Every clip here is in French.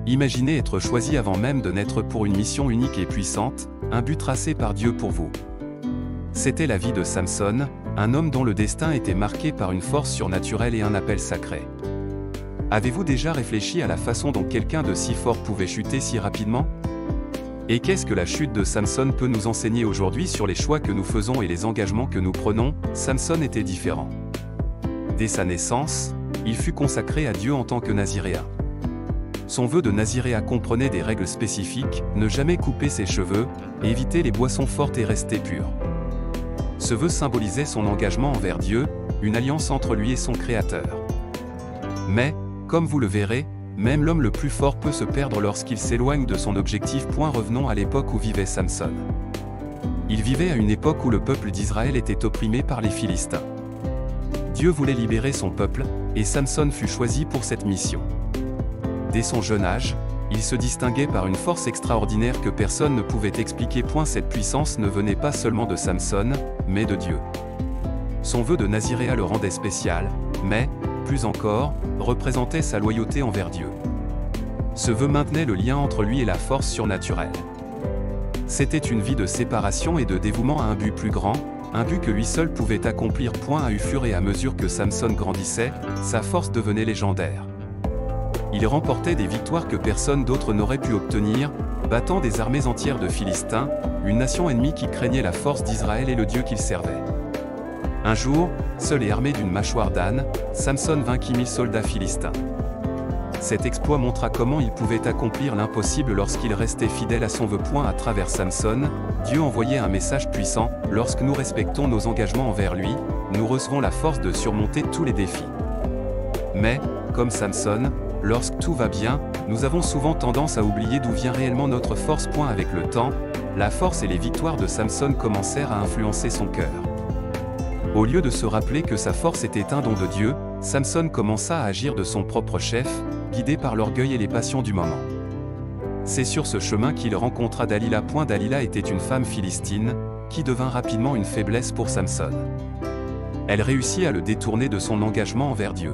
Imaginez être choisi avant même de naître pour une mission unique et puissante, un but tracé par Dieu pour vous. C'était la vie de Samson, un homme dont le destin était marqué par une force surnaturelle et un appel sacré. Avez-vous déjà réfléchi à la façon dont quelqu'un de si fort pouvait chuter si rapidement? Et qu'est-ce que la chute de Samson peut nous enseigner aujourd'hui sur les choix que nous faisons et les engagements que nous prenons? Samson était différent. Dès sa naissance, il fut consacré à Dieu en tant que naziréen. Son vœu de naziréa comprenait des règles spécifiques, ne jamais couper ses cheveux, éviter les boissons fortes et rester pur. Ce vœu symbolisait son engagement envers Dieu, une alliance entre lui et son Créateur. Mais, comme vous le verrez, même l'homme le plus fort peut se perdre lorsqu'il s'éloigne de son objectif. Revenons à l'époque où vivait Samson. Il vivait à une époque où le peuple d'Israël était opprimé par les Philistins. Dieu voulait libérer son peuple, et Samson fut choisi pour cette mission. Dès son jeune âge, il se distinguait par une force extraordinaire que personne ne pouvait expliquer. Cette puissance ne venait pas seulement de Samson, mais de Dieu. Son vœu de naziréa le rendait spécial, mais, plus encore, représentait sa loyauté envers Dieu. Ce vœu maintenait le lien entre lui et la force surnaturelle. C'était une vie de séparation et de dévouement à un but plus grand, un but que lui seul pouvait accomplir. Au fur et à mesure que Samson grandissait, sa force devenait légendaire. Il remportait des victoires que personne d'autre n'aurait pu obtenir, battant des armées entières de Philistins, une nation ennemie qui craignait la force d'Israël et le Dieu qu'il servait. Un jour, seul et armé d'une mâchoire d'âne, Samson vainquit 1000 soldats philistins. Cet exploit montra comment il pouvait accomplir l'impossible lorsqu'il restait fidèle à son vœu. À travers Samson, Dieu envoyait un message puissant: lorsque nous respectons nos engagements envers lui, nous recevrons la force de surmonter tous les défis. Mais, comme Samson, lorsque tout va bien, nous avons souvent tendance à oublier d'où vient réellement notre force. Avec le temps, la force et les victoires de Samson commencèrent à influencer son cœur. Au lieu de se rappeler que sa force était un don de Dieu, Samson commença à agir de son propre chef, guidé par l'orgueil et les passions du moment. C'est sur ce chemin qu'il rencontra Dalila. Dalila était une femme philistine, qui devint rapidement une faiblesse pour Samson. Elle réussit à le détourner de son engagement envers Dieu.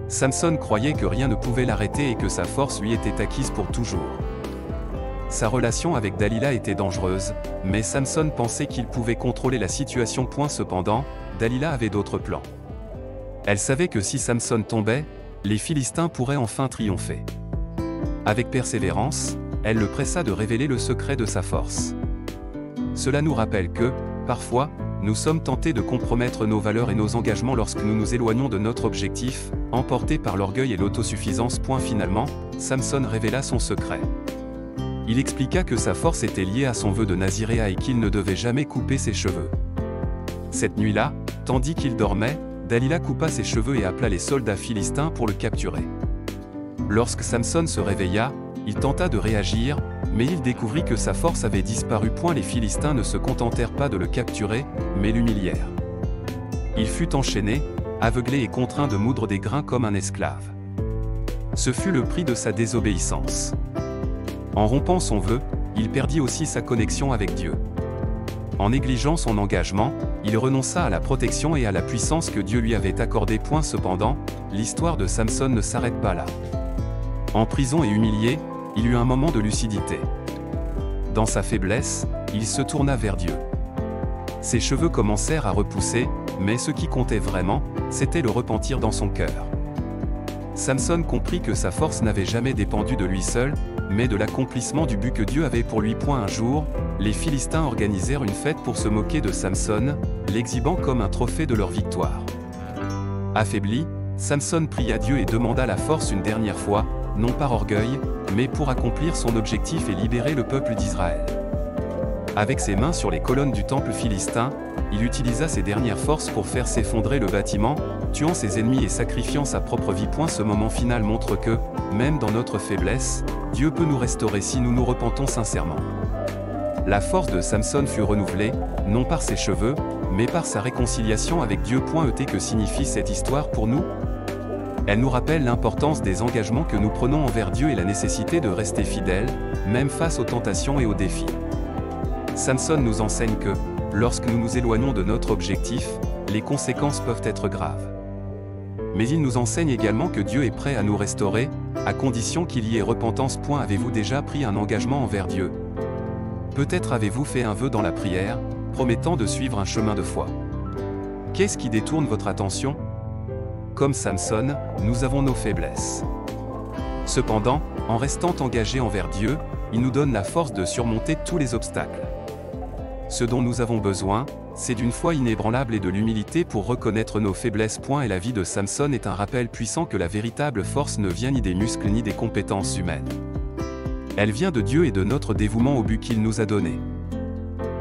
Samson croyait que rien ne pouvait l'arrêter et que sa force lui était acquise pour toujours. Sa relation avec Dalila était dangereuse, mais Samson pensait qu'il pouvait contrôler la situation. Cependant, Dalila avait d'autres plans. Elle savait que si Samson tombait, les Philistins pourraient enfin triompher. Avec persévérance, elle le pressa de révéler le secret de sa force. Cela nous rappelle que, parfois, nous sommes tentés de compromettre nos valeurs et nos engagements lorsque nous nous éloignons de notre objectif, emportés par l'orgueil et l'autosuffisance. Finalement, Samson révéla son secret. Il expliqua que sa force était liée à son vœu de naziréa et qu'il ne devait jamais couper ses cheveux. Cette nuit-là, tandis qu'il dormait, Dalila coupa ses cheveux et appela les soldats philistins pour le capturer. Lorsque Samson se réveilla, il tenta de réagir, mais il découvrit que sa force avait disparu. Les Philistins ne se contentèrent pas de le capturer, mais l'humilièrent. Il fut enchaîné, aveuglé et contraint de moudre des grains comme un esclave. Ce fut le prix de sa désobéissance. En rompant son vœu, il perdit aussi sa connexion avec Dieu. En négligeant son engagement, il renonça à la protection et à la puissance que Dieu lui avait accordée. Cependant, l'histoire de Samson ne s'arrête pas là. En prison et humilié, il eut un moment de lucidité. Dans sa faiblesse, il se tourna vers Dieu. Ses cheveux commencèrent à repousser, mais ce qui comptait vraiment, c'était le repentir dans son cœur. Samson comprit que sa force n'avait jamais dépendu de lui seul, mais de l'accomplissement du but que Dieu avait pour lui. Un jour, les Philistins organisèrent une fête pour se moquer de Samson, l'exhibant comme un trophée de leur victoire. Affaibli, Samson pria Dieu et demanda la force une dernière fois, non par orgueil, mais pour accomplir son objectif et libérer le peuple d'Israël. Avec ses mains sur les colonnes du temple philistin, il utilisa ses dernières forces pour faire s'effondrer le bâtiment, tuant ses ennemis et sacrifiant sa propre vie. Ce moment final montre que, même dans notre faiblesse, Dieu peut nous restaurer si nous nous repentons sincèrement. La force de Samson fut renouvelée, non par ses cheveux, mais par sa réconciliation avec Dieu. Que signifie cette histoire pour nous? Elle nous rappelle l'importance des engagements que nous prenons envers Dieu et la nécessité de rester fidèles, même face aux tentations et aux défis. Samson nous enseigne que, lorsque nous nous éloignons de notre objectif, les conséquences peuvent être graves. Mais il nous enseigne également que Dieu est prêt à nous restaurer, à condition qu'il y ait repentance. Avez-vous déjà pris un engagement envers Dieu? Peut-être avez-vous fait un vœu dans la prière, promettant de suivre un chemin de foi. Qu'est-ce qui détourne votre attention? Comme Samson, nous avons nos faiblesses. Cependant, en restant engagés envers Dieu, il nous donne la force de surmonter tous les obstacles. Ce dont nous avons besoin, c'est d'une foi inébranlable et de l'humilité pour reconnaître nos faiblesses. Et la vie de Samson est un rappel puissant que la véritable force ne vient ni des muscles ni des compétences humaines. Elle vient de Dieu et de notre dévouement au but qu'il nous a donné.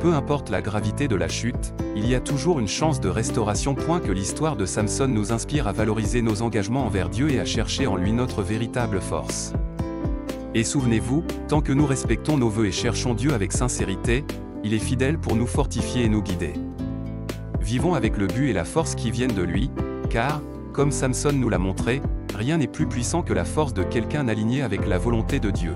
Peu importe la gravité de la chute, il y a toujours une chance de restauration. Que l'histoire de Samson nous inspire à valoriser nos engagements envers Dieu et à chercher en lui notre véritable force. Et souvenez-vous, tant que nous respectons nos vœux et cherchons Dieu avec sincérité, il est fidèle pour nous fortifier et nous guider. Vivons avec le but et la force qui viennent de lui, car, comme Samson nous l'a montré, rien n'est plus puissant que la force de quelqu'un aligné avec la volonté de Dieu.